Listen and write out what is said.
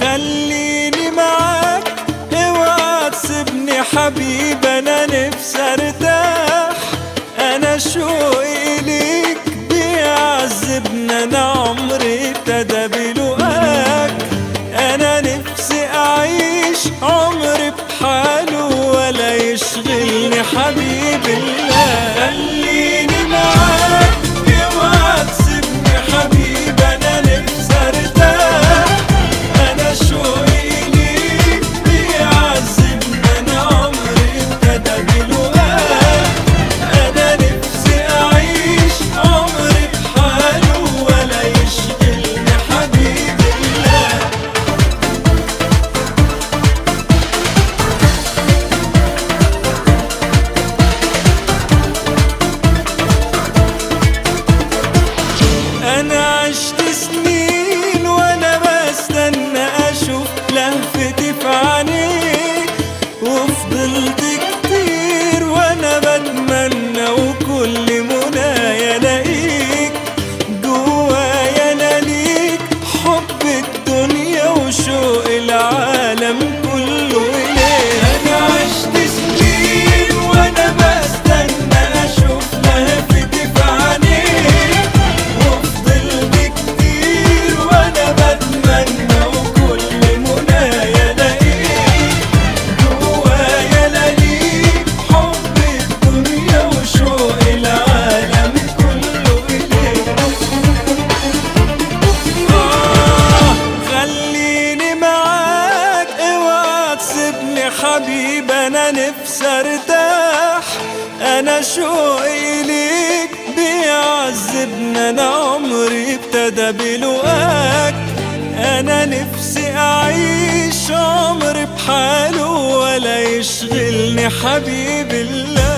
خليني معاك اوعى تسيبني حبيب، انا نفسي ارتاح، انا شوقي ليك بيعذبني، انا عمري ابتدى بلقاك، انا نفسي اعيش عمري بحاله ولا يشغلني حبيب الله. خليني معاك اوعى تسيبني حبيب، انا نفسي ارتاح، انا شوقي ليك بيعذبني، انا عمري ابتدى بلقاك، انا نفسي اعيش عمري بحاله ولا يشغلني حبيب الله. أنا عشت سنين وأنا بستنى أشوف لهفتي في عينيك، وفضلت كتير وأنا بتمنى وكل منايا ألاقيك، جوايا أنا ليك حب الدنيا وشوق العالم كله إليك. أنا عشت سنين وأنا بستنى أشوف لهفتي في عينيك، وفضلت كتير وانا بتمنى وكل منايا الاقيك، جوايا الاقيك حب الدنيا وشوق العالم كله اليك. خليني معاك اوعى تسيبني حبيب، انا نفسي ارتاح، انا شوقي ليك بيعذبني، انا عمري ابتدى بلقاك، انا نفسي اعيش عمري بحاله ولا يشغلني حبيب الله.